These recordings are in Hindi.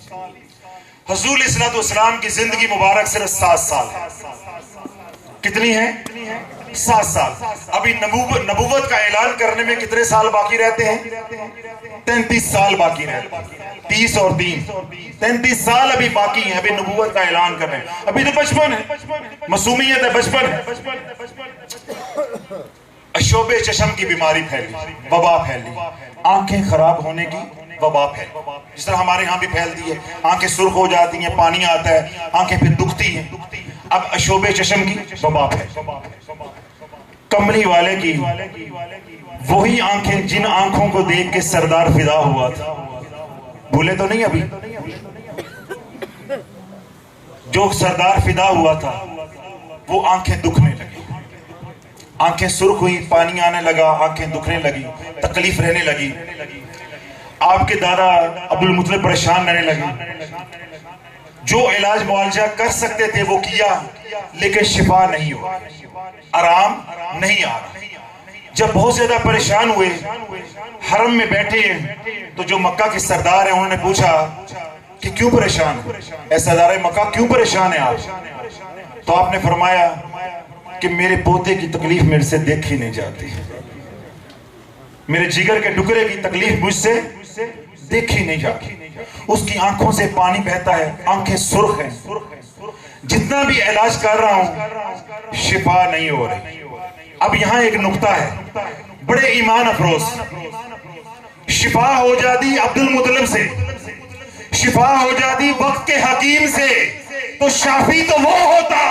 हुजूर इस्लाम की जिंदगी मुबारक सिर्फ 7 साल है। कितनी है? 7 साल। अभी नबूवत का ऐलान करने में कितने साल बाकी रहते हैं? 33 साल बाकी रहते हैं। 30 और 3 33 साल अभी बाकी हैं। अभी नबूवत का ऐलान कर रहे हैं। अभी तो बचपन है, मासूमियत है, बचपन है। अशोबे चशम की बीमारी फैली, वबा फैली, आंखें खराब होने की वबा फैली, जिस तरह हमारे यहाँ भी फैलती है। आंखें सुर्ख हो जाती हैं, पानी आता है, आंखें फिर दुखती हैं। अब अशोबे चशम की वबा फैली। कमली वाले की वही आंखें जिन आंखों को देख के सरदार फिदा हुआ था, भूले तो नहीं अभी? जो सरदार फिदा हुआ था वो आंखें दुखने लगी, आंखें सुर्ख हुई, पानी आने लगा, आंखें दुखने लगी, तकलीफ रहने लगी। आपके दादा अब्दुल मुत्तलिब परेशान रहने लगे। जो इलाज मुआवजा कर सकते थे वो किया, लेकिन शिफा नहीं हुआ, आराम नहीं आ रहा। जब बहुत ज्यादा परेशान हुए, हरम में बैठे तो जो मक्का के सरदार हैं उन्होंने पूछा कि क्यों परेशान है? ऐ सरदार मक्का, क्यों परेशान है आप? तो आपने फरमाया कि मेरे पोते की तकलीफ मेरे से देखी नहीं जाती, मेरे जिगर के टुकड़े की तकलीफ मुझसे देखी नहीं जाती। उसकी आंखों से पानी बहता है, आंखें सुर्ख हैं। जितना भी इलाज कर रहा हूं शिफा नहीं हो रही। अब यहां एक नुक्ता है बड़े ईमान अफरोज। शिफा हो जाती अब्दुल मुत्तलिब से, शिफा हो जाती वक्त के हकीम से, तो शाफी तो वो होता,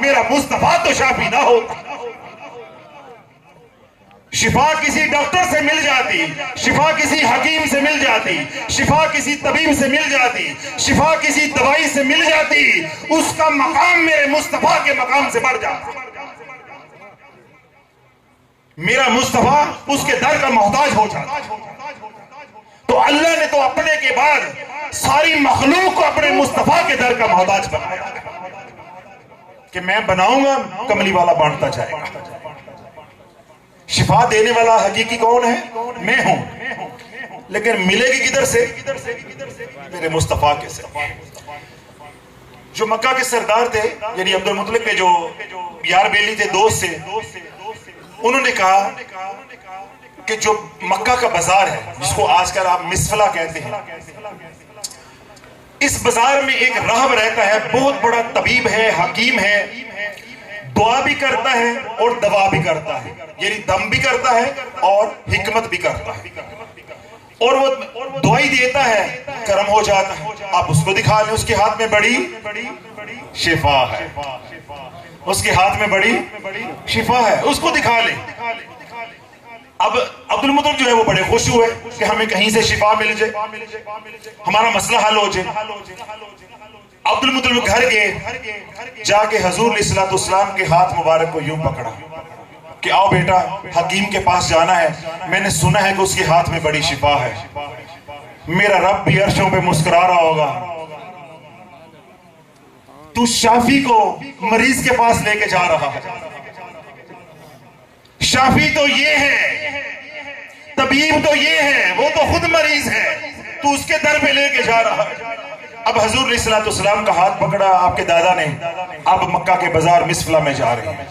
मेरा मुस्तफा तो शाफी ना होता। शिफा किसी डॉक्टर से मिल जाती, शिफा किसी हकीम से मिल जाती, शिफा किसी तबीब से मिल जाती, शिफा किसी दवाई से मिल जाती, उसका मकाम मेरे मुस्तफा के मकाम से बढ़ जाता। मेरा मुस्तफा उसके दर का मोहताज हो जाता। तो अल्लाह ने तो अपने के बाद सारी मखलूक को अपने मुस्तफा के दर का मोहताज बनाया कि मैं बनाऊंगा, कमली वाला बांटता जाएगा। शिफा देने वाला हकीकी कौन है? मैं हूं, लेकिन मिलेगी किधर से? मेरे मुस्तफा के से। जो मक्का के सरदार थे, यानी अब्दुल मुत्तलिब के जो यार बेली थे, दोस्त थे, उन्होंने कहा कि जो मक्का का बाजार है, जिसको आजकल आप मिसफला कहते हैं, इस बाजार में एक राहब रहता है, बहुत बड़ा तबीब है, हकीम है, दुआ भी करता है और दवा भी करता है, यानी दम भी करता है और हिकमत भी करता है। और वो दवाई देता है, कर्म हो जाता है। आप उसको दिखा लें, उसके हाथ में बड़ी शिफा है, उसके हाथ में बड़ी शिफा है, उसको दिखा लें। अब अब्दुल मुत्तलिब जो है वो बड़े खुश हुए कि हमें कहीं से शिफा मिल जाए, हमारा मसला हल हो जाए। अब्दुल मुत्तलिब घर गए, जाके हुजूर इस्लाम के हाथ मुबारक को यूं पकड़ा कि आओ बेटा, हकीम के पास जाना है, मैंने सुना है कि उसके हाथ में बड़ी शिफा है। मेरा रब भी अर्शों पे मुस्कुरा रहा होगा। तू शाफी को मरीज के पास लेके जा रहा है। शाफी तो ये है, तबीब तो ये है, वो तो खुद मरीज है, तू उसके दर पे लेके जा रहा है। अब हुजूर इस्लाम का हाथ पकड़ा आपके दादा ने। अब मक्का के बाजार मिसफला में जा रहे हैं।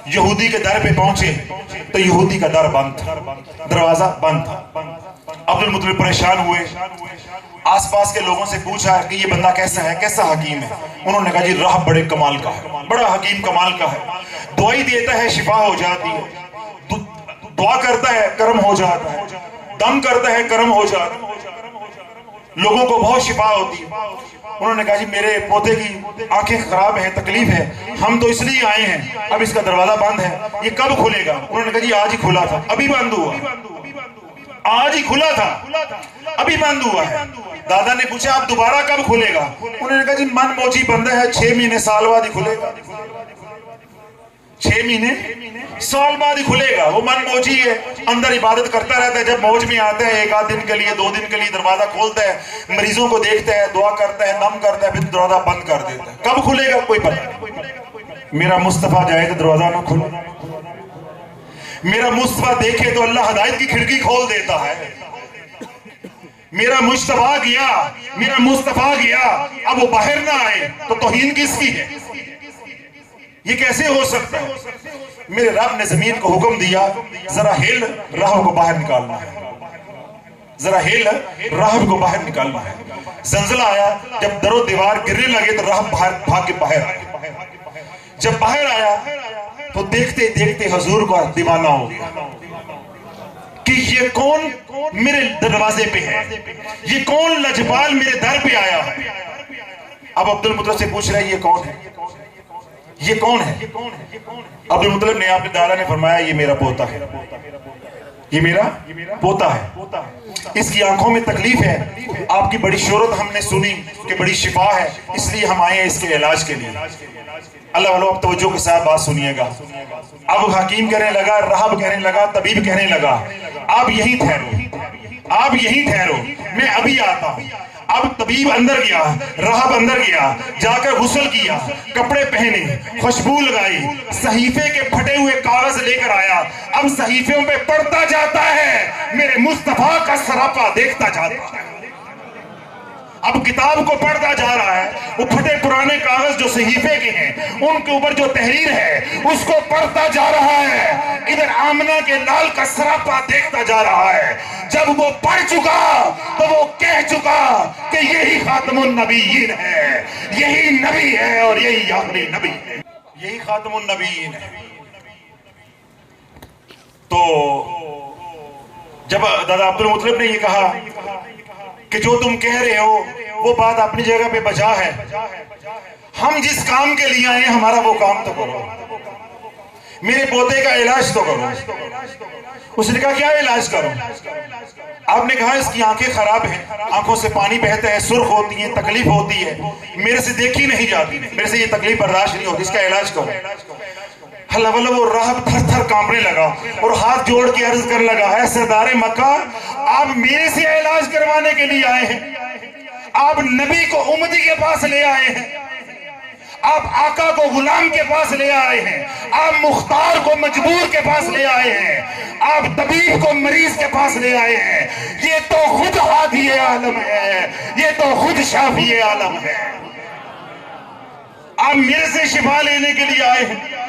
यहूदी के दर पे पहुंचे तो यहूदी का दर बंद था, दरवाजा बंद था। अब्दुल मुत्तलिब परेशान हुए, आसपास के लोगों से पूछा कि ये बंदा कैसा है, कैसा हकीम है? उन्होंने कहा जी राह बड़े कमाल का है, बड़ा हकीम कमाल का है, दवाई देता है, शिफा हो जाती है, दुआ करता है, कर्म हो जाता है, दम करता है, कर्म हो जाता है, लोगों को बहुत शिफा होती है। उन्होंने कहा जी मेरे पोते की आंखें खराब है, तकलीफ है, हम तो इसलिए आए हैं, अब इसका दरवाजा बंद है, ये कब खुलेगा? उन्होंने कहा जी आज ही खुला था, अभी बंद हुआ, आज ही खुला था, अभी बंद हुआ है। दादा ने पूछा अब दोबारा कब खुलेगा? उन्होंने कहा जी मन मौजी बंदा है, 6 महीने साल बाद ही खुलेगा। 6 महीने साल बाद ही खुलेगा। वो मन मौजी है, अंदर इबादत करता रहता है, जब मौज में आता है 1 आध दिन के लिए, 2 दिन के लिए दरवाजा खोलता है, मरीजों को देखता है, दुआ करता है, दम करता है, फिर दरवाजा बंद कर देता है। कब खुलेगा कोई पता नहीं। मेरा मुस्तफा जाए तो दरवाजा ना खुले, मेरा मुस्तफा देखे तो अल्लाह हिदायत की खिड़की खोल देता है। मेरा मुश्तबा गया, मेरा मुस्तफा गया, अब वो बाहर ना आए तो तौहीन किसकी है? ये कैसे हो सकता है? मेरे रब ने जमीन को हुक्म दिया, जरा हिल, राह को बाहर निकालना है, जरा हिल, राह को बाहर निकालना है। जंजला आया, जब दरो दीवार गिरने लगे तो राह बाहर भाग के बाहर आया। जब बाहर आया तो देखते देखते हुजूर का दीवाना हो गया कि ये कौन मेरे दरवाजे पे है, ये कौन लजपाल मेरे दर पे आया है। अब अब्दुल मुतल्लिब से पूछ रहे ये कौन है, ये कौन है? अब्दुल मुतल्लिब ने, आपके दादा ने फरमाया ये मेरा पोता है, ये मेरा पोता है। इसकी आंखों में तकलीफ है, आपकी बड़ी शोहरत हमने सुनी कि बड़ी शिफा है, इसलिए हम आए हैं इसके इलाज के लिए। अल्लाह वालों, अब तवज्जो के साथ बात सुनिएगा। अब हकीम कहने लगा, राहब कहने लगा, तबीब कहने लगा, आप यहीं ठहरो, आप यहीं ठहरो, मैं अभी आता हूं। अब तबीब अंदर गया, राहब अंदर गया, जाकर गुस्ल किया, कपड़े पहने, खुशबू लगाई, सहीफे के फटे हुए कागज लेकर आया। अब सहीफों पे पढ़ता जाता है, मेरे मुस्तफा का सरापा देखता जाता है। अब किताब को पढ़ता जा रहा है, वो फटे पुराने कागज जो सहीफे के हैं, उनके ऊपर जो तहरीर है उसको पढ़ता जा रहा है। इधर आमना के लाल का सरापा देखता जा रहा है। जब वो पढ़ चुका तो वो कह चुका कि यही खातमुन नबीयीन है, यही नबी है और यही आखिरी नबी है, यही खातमुन नबीयीन है। तो जब दादा अब्दुल मुतल्लिब ने ये कहा कि जो तुम कह रहे हो वो बात अपनी जगह पे बचा है, हम जिस काम के लिए आए हमारा वो काम तो करो, मेरे पोते का इलाज तो करो। उसने कहा क्या इलाज करो? आपने कहा इसकी आंखें खराब हैं, आंखों से पानी बहता है, सुर्ख होती है, तकलीफ होती है, मेरे से देखी नहीं जाती, मेरे से ये तकलीफ बर्दाश्त नहीं होती, इसका इलाज करो। अल्लाह वाला वो राहब थर थर कांपने लगा और हाथ जोड़ के अर्ज करने लगा, है सरदारे मक्का, आप मेरे से इलाज करवाने के लिए आए हैं, आप नबी को उम्मती के पास ले आए हैं, आप आका को गुलाम के पास ले आए हैं, आप मुख्तार को मजबूर के पास ले आए हैं, आप तबीब को मरीज के पास ले आए हैं। ये तो खुद हादी आलम है, ये तो खुद शाफी आलम है। आप मेरे से शिफा लेने के लिए आए हैं।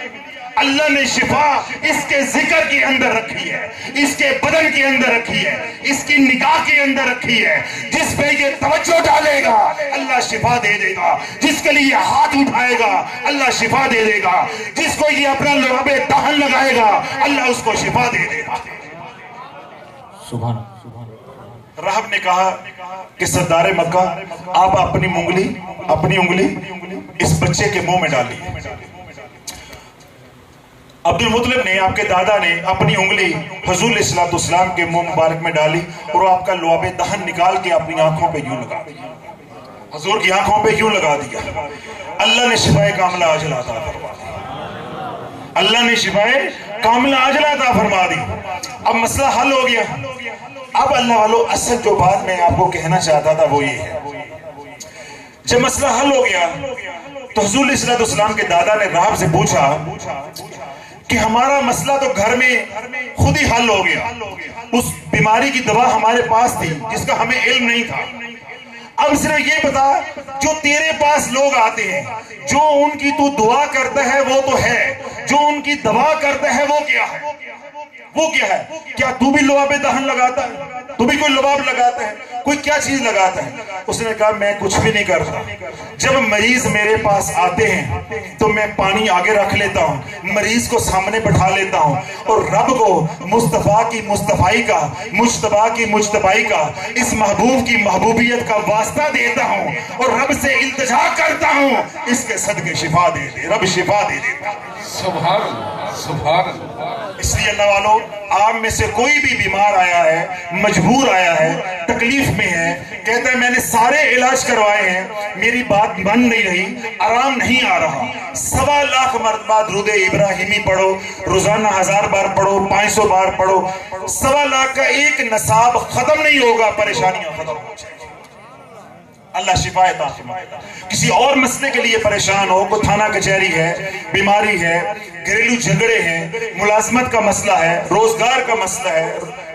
अल्लाह ने शिफा इसके जिक्र के अंदर रखी है, इसके बदन के अंदर रखी है, इसकी निगाह के अंदर रखी है। जिस पे ये तवज्जो डालेगा अल्लाह शिफा दे देगा, जिसके लिए हाथ उठाएगा अल्लाह शिफा दे देगा, जिसको ये अपना लुआबे दहन लगाएगा अल्लाह उसको शिफा दे देगा। सुभान। राहब ने कहा कि सरदारे मक्का, आप अपनी उंगली इस बच्चे के मुंह में डालिए। अब्दुल मुतल्लिब ने, आपके दादा ने अपनी उंगली हुजूर इस्लाम के मुंह मुबारक में डाली और आपका लुआबे दहन निकाल के अपनी आंखों पे यूं लगा दिया, हुजूर की आंखों पे यूं लगा दिया। अल्लाह ने शिफाए कामिला आजिला अता फरमा दी, अल्लाह ने शिफाए कामिला आजिला अता फरमा दी। अब मसला हल हो गया। अब अल्लाह वालों, असल जो बात मैं आपको कहना चाहता था वो ये है, जब मसला हल हो गया तो हुजूर इस्लाम के दादा ने राहब से पूछा कि हमारा मसला तो घर में खुद ही हल हो गया, उस बीमारी की दवा हमारे पास थी जिसका हमें इल्म नहीं था। अब सिर्फ ये बता, जो तेरे पास लोग आते हैं, जो उनकी तू दुआ करता है वो तो है, जो उनकी दवा करता है वो क्या है? वो क्या है? क्या तू भी लुआबे दहन लगाता है? तू भी कोई लुआब लगाता है? कोई क्या चीज लगाता है? उसने कहा मैं कुछ भी नहीं करता। जब मरीज मेरे पास आते हैं तो मैं पानी आगे रख लेता हूँ, मरीज को सामने बैठा लेता हूँ और रब को मुस्तफा की मुस्तफाई का, मुश्तबा की मुश्तबाई का, इस महबूब की महबूबियत का वास्ता देता हूँ और रब से इल्तिजा करता हूँ, इसके सदके शिफा दे दे, रब शिफा दे देता। सुभान अल्लाह, सुभान अल्लाह। इसलिए अल्लाह वालों, आप में से कोई भी बीमार आया है, मजबूर आया है, तकलीफ में है, कहता है मैंने सारे इलाज करवाए हैं, मेरी बात बन नहीं रही, आराम नहीं आ रहा, 1.25 लाख मरतबा दुरूद इब्राहिमी पढ़ो, रोजाना 1000 बार पढ़ो, 500 बार पढ़ो, 1.25 लाख का एक नसाब खत्म नहीं होगा, परेशानियां खत्म हो जाएगी। अल्लाह शिफाए ता फरमाए। किसी और मसले के लिए परेशान हो, कोई थाना कचहरी है, बीमारी है, घरेलू झगड़े हैं, मुलाजमत का मसला है, रोजगार का मसला है,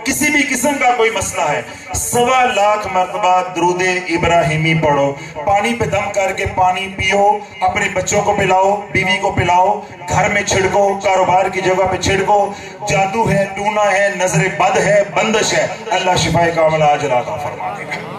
किसी भी किस्म का कोई मसला है, 1.25 लाख मरतबा दुरूदे इब्राहिमी पढ़ो, पानी पे दम करके पानी पियो, अपने बच्चों को पिलाओ, बीवी को पिलाओ, घर में छिड़को, कारोबार की जगह पे छिड़को। जादू है, टूना है, नजर बद है, बंदिश है, अल्लाह शिफाए कामिला अजर अता फरमा देगा।